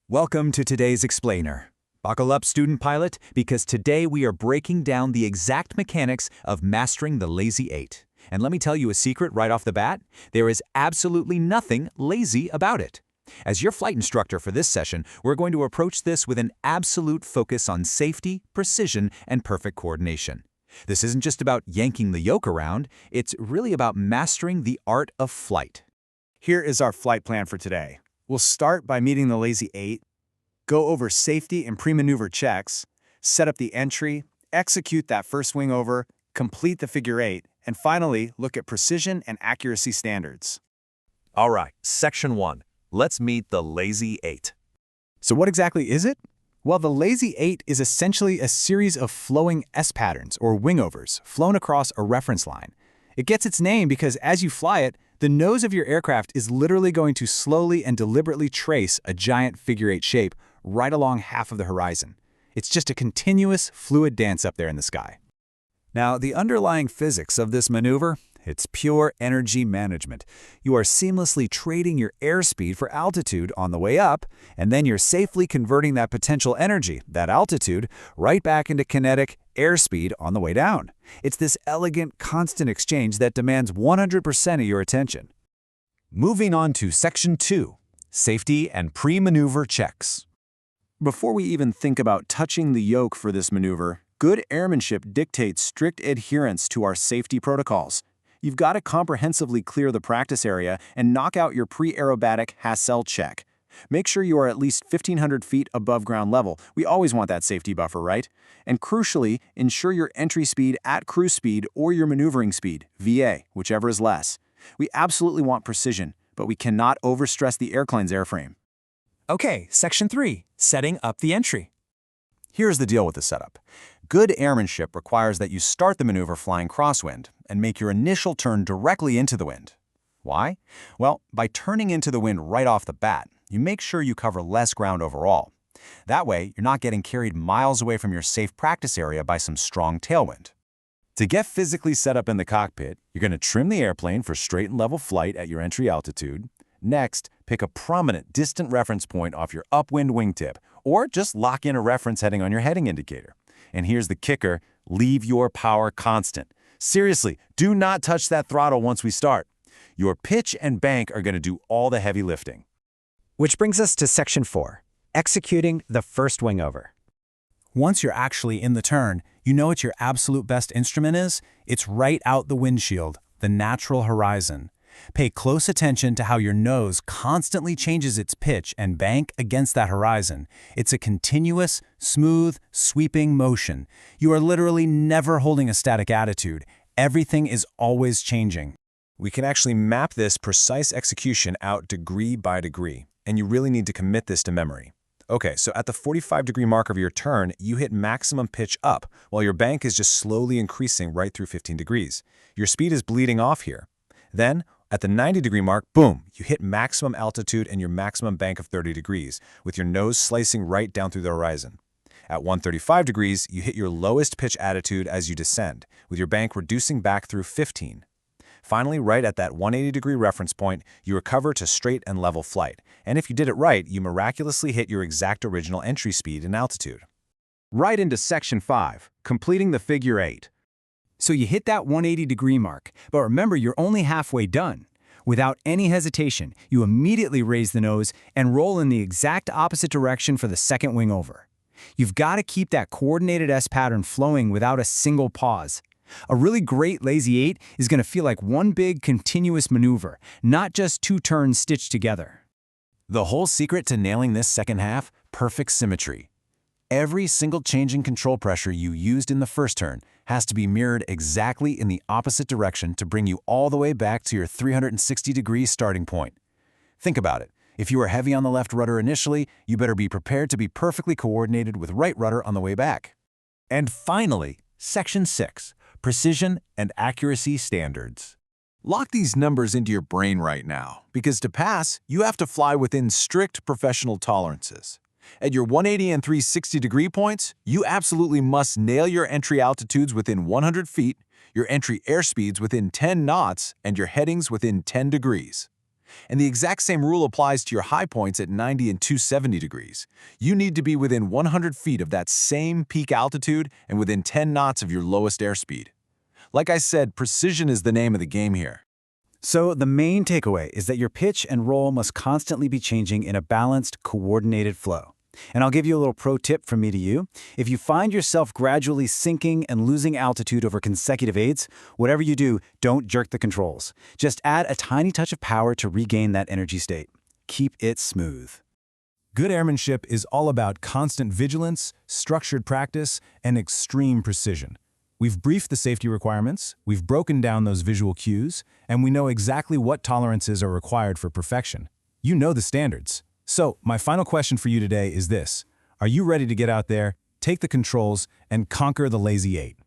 Welcome to today's explainer. Buckle up, student pilot, because today we are breaking down the exact mechanics of mastering the Lazy 8. And let me tell you a secret right off the bat, there is absolutely nothing lazy about it. As your flight instructor for this session, we're going to approach this with an absolute focus on safety, precision, and perfect coordination. This isn't just about yanking the yoke around, it's really about mastering the art of flight. Here is our flight plan for today. We'll start by meeting the Lazy 8, go over safety and pre-maneuver checks, set up the entry, execute that first wing over, complete the figure 8, and finally look at precision and accuracy standards. All right, Section 1. Let's meet the Lazy 8. So what exactly is it? Well, the Lazy 8 is essentially a series of flowing S patterns, or wingovers, flown across a reference line. It gets its name because as you fly it, the nose of your aircraft is literally going to slowly and deliberately trace a giant figure 8 shape right along half of the horizon. It's just a continuous, fluid dance up there in the sky. Now, the underlying physics of this maneuver, it's pure energy management. You are seamlessly trading your airspeed for altitude on the way up, and then you're safely converting that potential energy, that altitude, right back into kinetic airspeed on the way down. It's this elegant, constant exchange that demands 100% of your attention. Moving on to Section 2. Safety and pre-maneuver checks. Before we even think about touching the yoke for this maneuver, good airmanship dictates strict adherence to our safety protocols. You've got to comprehensively clear the practice area and knock out your pre-aerobatic Hassel check. Make sure you are at least 1,500 feet above ground level. We always want that safety buffer, right? And crucially, ensure your entry speed at cruise speed or your maneuvering speed, VA, whichever is less. We absolutely want precision, but we cannot overstress the airplane's airframe. Okay, Section 3, setting up the entry. Here's the deal with the setup. Good airmanship requires that you start the maneuver flying crosswind and make your initial turn directly into the wind. Why? Well, by turning into the wind right off the bat, you make sure you cover less ground overall. That way, you're not getting carried miles away from your safe practice area by some strong tailwind. To get physically set up in the cockpit, you're going to trim the airplane for straight and level flight at your entry altitude. Next, pick a prominent distant reference point off your upwind wingtip, or just lock in a reference heading on your heading indicator. And here's the kicker, leave your power constant. Seriously, do not touch that throttle once we start. Your pitch and bank are going to do all the heavy lifting. Which brings us to Section 4, executing the first wing over. Once you're actually in the turn, you know what your absolute best instrument is? It's right out the windshield, the natural horizon. Pay close attention to how your nose constantly changes its pitch and bank against that horizon. It's a continuous, smooth, sweeping motion. You are literally never holding a static attitude. Everything is always changing. We can actually map this precise execution out degree by degree, and you really need to commit this to memory. Okay, so at the 45-degree mark of your turn, you hit maximum pitch up, while your bank is just slowly increasing right through 15 degrees. Your speed is bleeding off here. Then, at the 90-degree mark, boom, you hit maximum altitude and your maximum bank of 30 degrees, with your nose slicing right down through the horizon. At 135 degrees, you hit your lowest pitch attitude as you descend, with your bank reducing back through 15. Finally, right at that 180-degree reference point, you recover to straight and level flight. And if you did it right, you miraculously hit your exact original entry speed and altitude. Right into Section 5, completing the figure 8. So you hit that 180-degree mark, but remember you're only halfway done. Without any hesitation, you immediately raise the nose and roll in the exact opposite direction for the second wing over. You've got to keep that coordinated S pattern flowing without a single pause. A really great Lazy 8 is going to feel like one big continuous maneuver, not just two turns stitched together. The whole secret to nailing this second half? Perfect symmetry. Every single change in control pressure you used in the first turn has to be mirrored exactly in the opposite direction to bring you all the way back to your 360-degree starting point. Think about it. If you are heavy on the left rudder initially, you better be prepared to be perfectly coordinated with right rudder on the way back. And finally, Section 6, Precision and Accuracy Standards. Lock these numbers into your brain right now, because to pass, you have to fly within strict professional tolerances. At your 180 and 360-degree points, you absolutely must nail your entry altitudes within 100 feet, your entry airspeeds within 10 knots, and your headings within 10 degrees. And the exact same rule applies to your high points at 90 and 270 degrees. You need to be within 100 feet of that same peak altitude and within 10 knots of your lowest airspeed. Like I said, precision is the name of the game here. So the main takeaway is that your pitch and roll must constantly be changing in a balanced, coordinated flow. And I'll give you a little pro tip from me to you. If you find yourself gradually sinking and losing altitude over consecutive eights, whatever you do, don't jerk the controls. Just add a tiny touch of power to regain that energy state. Keep it smooth. Good airmanship is all about constant vigilance, structured practice, and extreme precision. We've briefed the safety requirements, we've broken down those visual cues, and we know exactly what tolerances are required for perfection. You know the standards. So, my final question for you today is this. Are you ready to get out there, take the controls, and conquer the Lazy 8?